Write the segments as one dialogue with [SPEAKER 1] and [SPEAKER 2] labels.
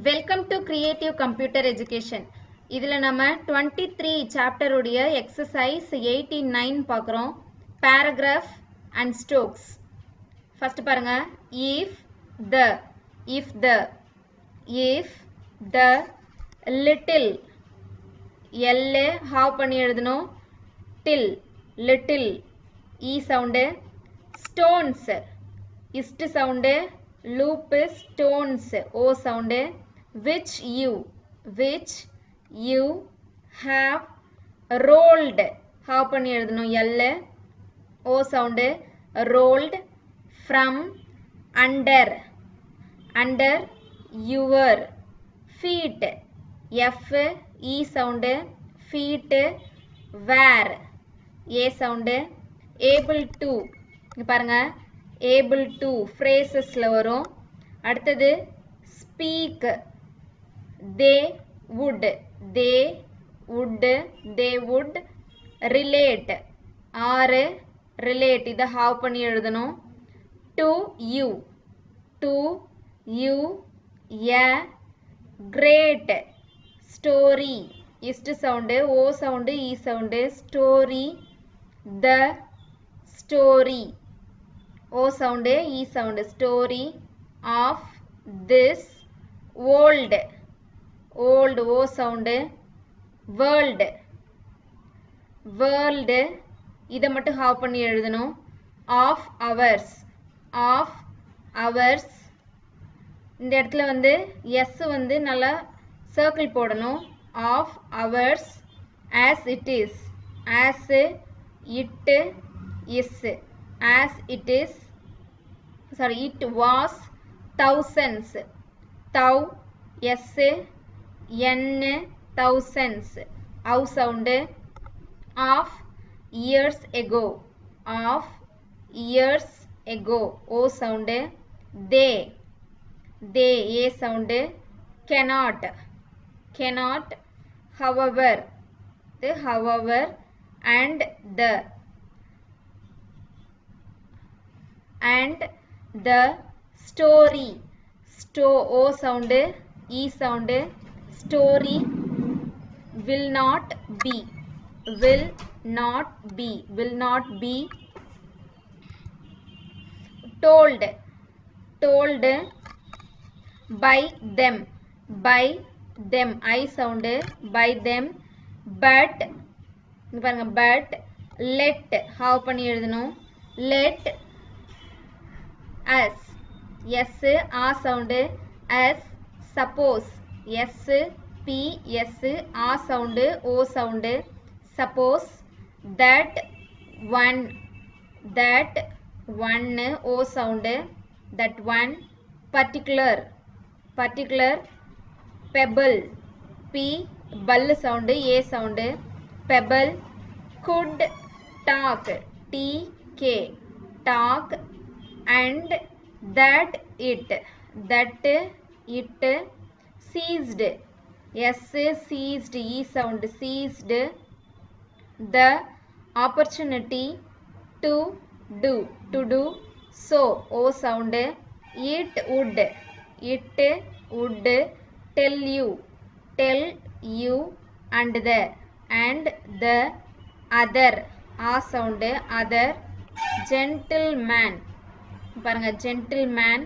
[SPEAKER 1] Welcome to Creative Computer Education. இதில நம்ம 23 chapter உடைய exercise 89 பார்க்கிறோம். Paragraph and strokes. First பாருங்க. If the little L how பண்ணி எழுதணும் till little E sound stones ist sound loop stones O sound which you have rolled how பண்ணி எழுதணும் L O sound rolled from under your feet F E sound feet where A sound able to இங்க பாருங்க able to phrasesல வரும் அடுத்தது speak they would relate or relate இத how பண்ணி எழுதணும் to you a great story ist sound O sound E sound story the story O sound E sound story of this old O sound world இத மட்டும் how பண்ணி எழுதணும் of ours இந்த இடத்துல வந்து s வந்து நல்லா circle போடணும் of ours as it is as it is sorry it was thousands thousands how sound of years ago O sound they A sound cannot however and the story O sound E sound story will not be told by them I sound by them but இங்க பாருங்க but let how பண்ணி எழுதணும் let us s a sound as suppose s p s a sound O sound suppose that one O sound that one particular pebble p ball sound A sound pebble could talk t k talk and that it seized s seized E sound seized the opportunity to do so O sound it would tell you and the other A sound other gentleman பாருங்க gentleman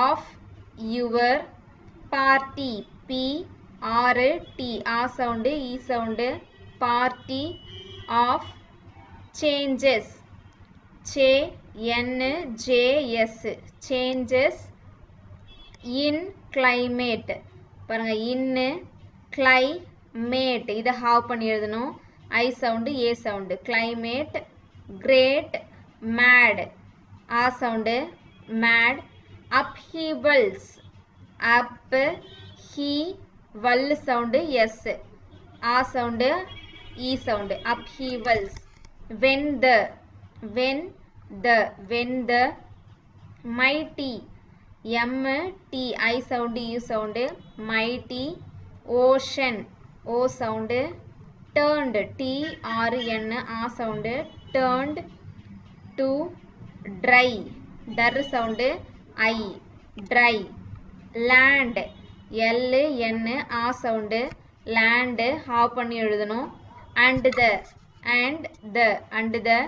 [SPEAKER 1] of your party P R T A sound E sound party of changes changes in climate பாருங்க in climate இத how பண்ணி எழுதணும் I sound A sound climate great mad A sound mad upheavals upheaval sound S A sound E sound upheavals when the mighty M T I sound U sound mighty ocean O sound turned T R N A sound turned to dry dar sound I dry land L N A sound land ஹாவ் பண்ணி எழுதணும் and the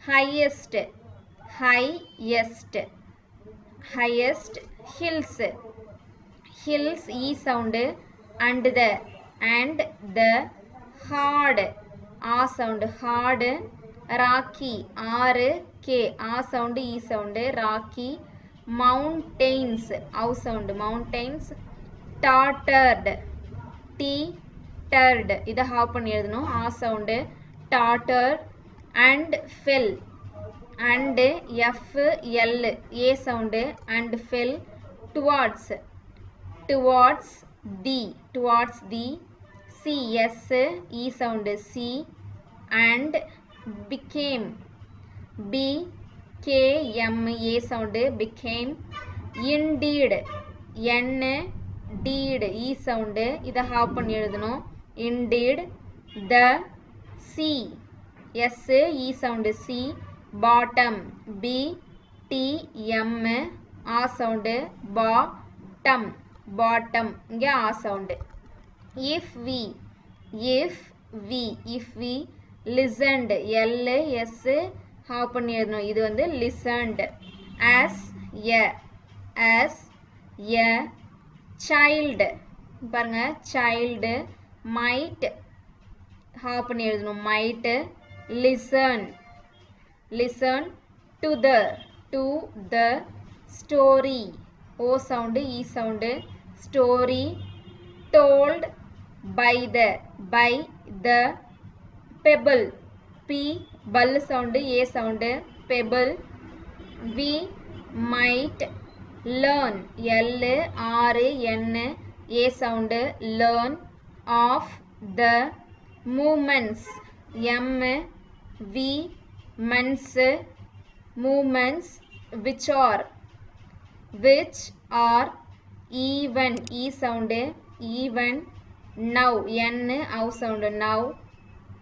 [SPEAKER 1] highest hills E sound and the hard A sound hard rocky R K A sound E sound rocky mountains A sound mountains tottered T turned இதை have பண்ணி எழுதணும் A sound tottered and fell and F L A sound and fell towards the C S E sound C and became B K M A sound became indeed N deed E sound இதை have பண்ணி எழுதணும் indeed the sea S E sound C bottom B T M ah sound bottom இங்க ஆ sound if we listened L S have பண்ணி எழுதணும் இது வந்து listened as a child பாருங்க child might have பண்ணி எழுதணும் might listen to the story O sound E sound story told by the pebble P ball sound A sound pebble we might learn L R N A sound learn of the movements M V movements which are even E sound even now N out sound now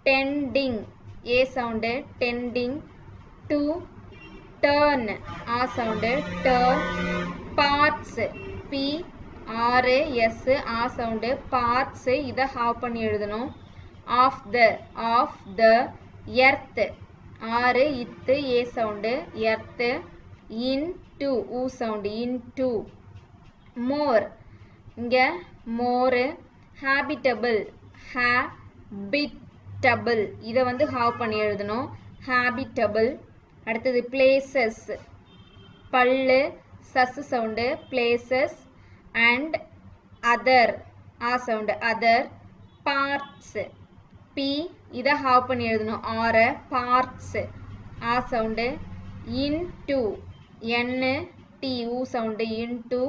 [SPEAKER 1] tending A sound tending to turn A sound turn parts P R S A sound parts இதை have பண்ணி எழுதணும் of the earth R it A sound earth into U sound into more இங்க more habitable இதை வந்து half பண்ணி எழுதணும் habitable அடுத்தது places பல்லு சஸ் sound places and other A sound other parts P இதை ஹாவ் பண்ணி எழுதணும் R parts ஆ sound into N T U sound into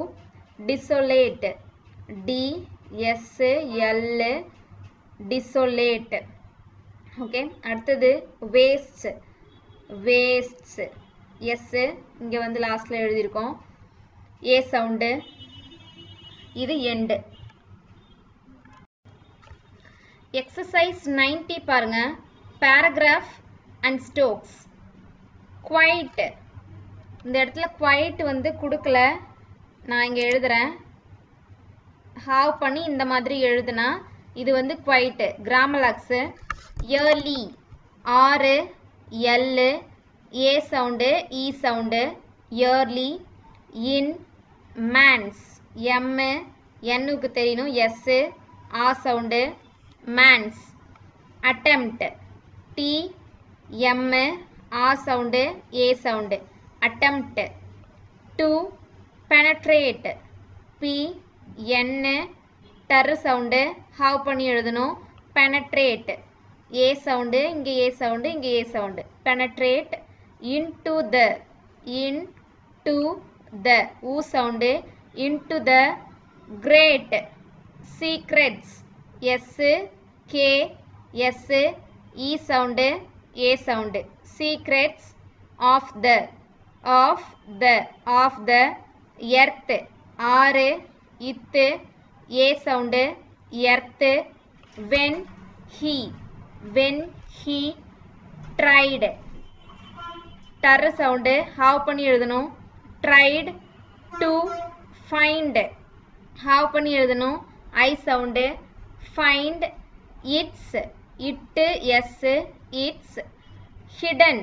[SPEAKER 1] desolate D S L desolate okay அடுத்தது wastes S இங்க வந்து லாஸ்ட்ல எழுதியிருக்கோம் A sound இது end exercise 90 பாருங்க paragraph and strokes quite இந்த இடத்துல quite வந்து கொடுக்கல நான் இங்க எழுதுறேன் have பண்ணி இந்த மாதிரி எழுதுனா இது வந்து quite grammalax yearly R L A sound E sound yearly in mans M N க்கு தெரியணும் S A sound mans attempt T M A sound A sound attempt to penetrate P N tar sound have பண்ணி எழுதணும் penetrate A sound இங்க A sound இங்க A sound penetrate into the U sound into the great secrets S K S E sound A sound secrets of the earth R it A sound earth when he tried tar sound have பண்ணி எழுதணும் tried to find half பண்ணி எழுதணும் I sound. Find its, it S, its. Hidden,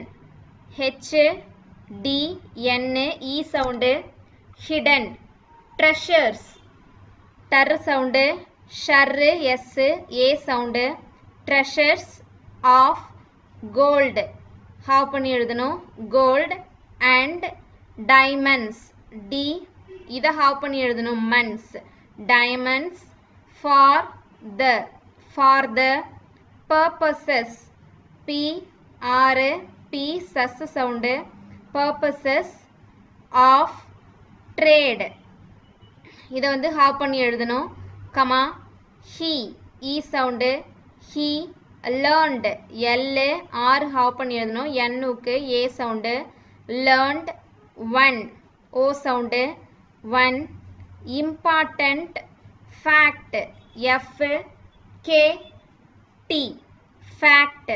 [SPEAKER 1] H D N E sound, hidden. Treasures, டர் sound, ஷர்ரு S A sound, treasures of gold. Half பண்ணி எழுதணும் gold. And diamonds, D இதை have பண்ணி எழுதணும் மன்ஸ், diamonds. For the purposes, P R P சஸ் sound, purposes of trade. இதை வந்து ஹாவ் பண்ணி எழுதணும் comma. He E sound, he. Learned, L R half பண்ணி எழுதணும் என்னுக்கு ஏ sound, learned. One O sound, one. Important fact, F K T, fact.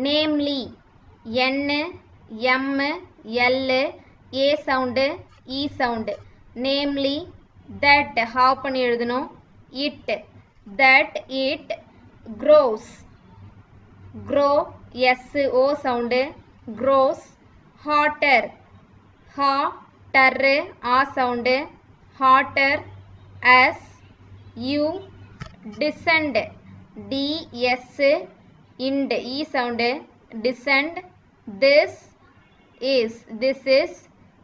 [SPEAKER 1] Namely, N M L A sound E sound, namely. That half பண்ணி எழுதணும் it, that it grows, grow S O sound, grows. Hotter, ஹா டர்ரு ஆ sound, hotter. As you descend, D S இண்ட் E sound, descend. This is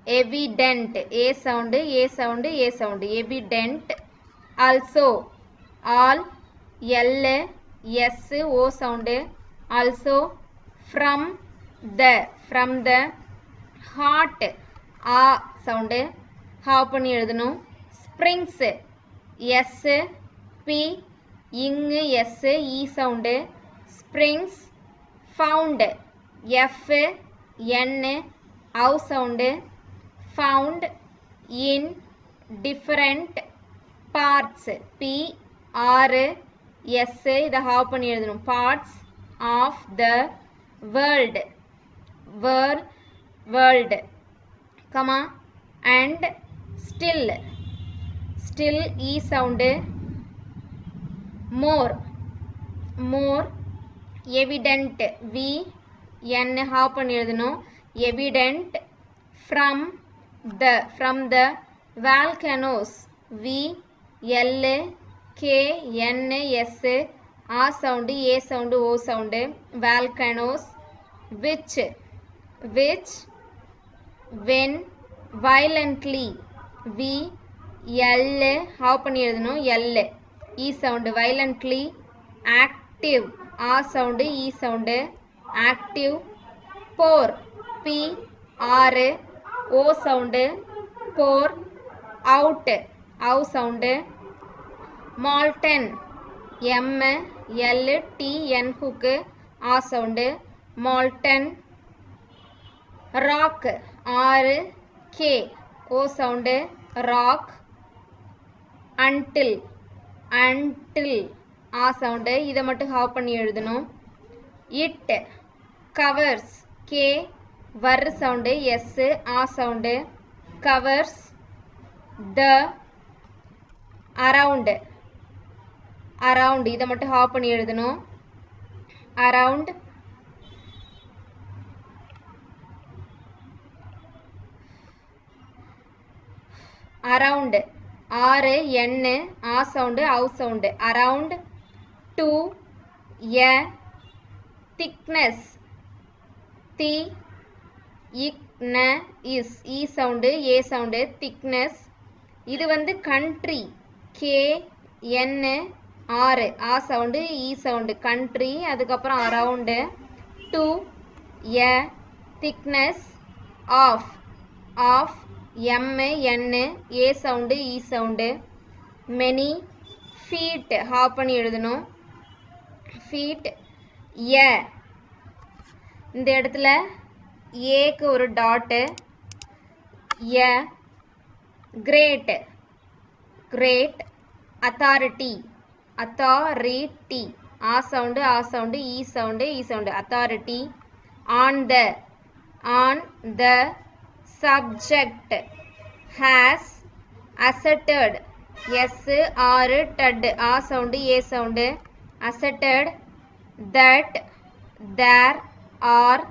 [SPEAKER 1] evident, A sound A sound A sound, evident. Also, all L S O sound, also. From the hot ah sound, ஹாவ் பண்ணி எழுதணும் springs, S P இங்கு S E sound, springs. Found, F N ow sound, found. In different parts, P R S இதை have பண்ணி எழுதணும் parts of the world, world comma. And still E sound, more evident, V N ஹாவ் பண்ணி எழுதணும் evident. From the volcanoes, V L K N S ah sound A sound O sound, volcanoes. Which when violently, V L ஹாவ் பண்ணி எழுதணும் L E sound, violently. Active ஆ sound E sound, active. Pour, P R O sound, pour. Out ஆவ் sound. Molten, M L T N ஹுக்கு ஆ sound, molten. Rock, R K O sound, rock. Until ஆ sound, இதை மட்டும் half பண்ணி எழுதணும். It covers, K வர் sound S ah sound, covers. The around இதை மட்டும் ஹாவ் பண்ணி எழுதணும் அரவுண்ட். அரவுண்ட், ஆர் என் ஆ சவுண்டு அவு sound, around. To a thickness, தி இக் ந இஸ் E sound A sound, thickness. இது வந்து country, K N R A sound E sound, country. அதுக்கப்புறம் around. To a thickness of M N A sound E sound, many. Feet ஹாவ் பண்ணி எழுதணும் feet. A இந்த இடத்துல ஏக்கு ஒரு dot. A great authority A sound E sound, authority. On the subject has asserted S R tud A sound A sound asserted that there are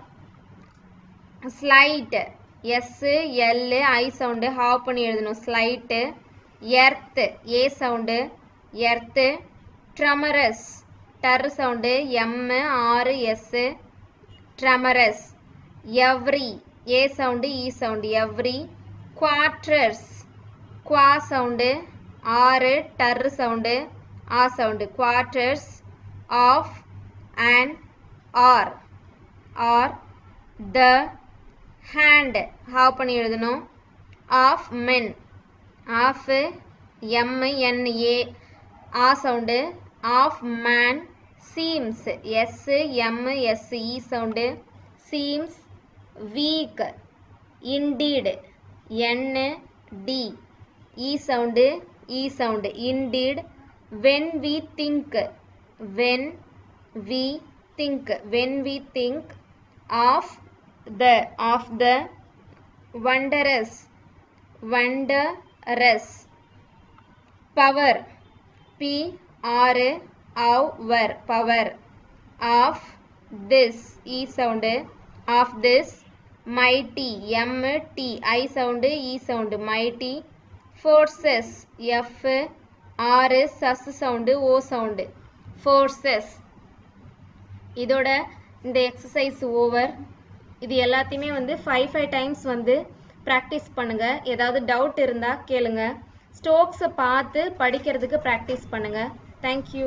[SPEAKER 1] slight S L I sound half பண்ணி எழுதணும் slight earth A sound earth tremorous tar sound M R S tremorous every A sound E sound every quarters qua sound R tar sound A sound quarters of an or the hand half பண்ணி எழுதணும் of men of M N A A sound of man seems S M S E sound seems weak indeed N D E sound indeed when we think of the wondrous power P R our power of this E sound of this mighty M T I sound E sound mighty forces F R sus sound O sound forces இதோட இந்த exercise over இது எல்லாத்தையுமே வந்து 5 times வந்து practice பண்ணுங்க ஏதாவது doubt இருந்தா கேளுங்க ஸ்டோக்ஸை பார்த்து படிக்கிறதுக்கு ப்ராக்டிஸ் பண்ணுங்க Thank you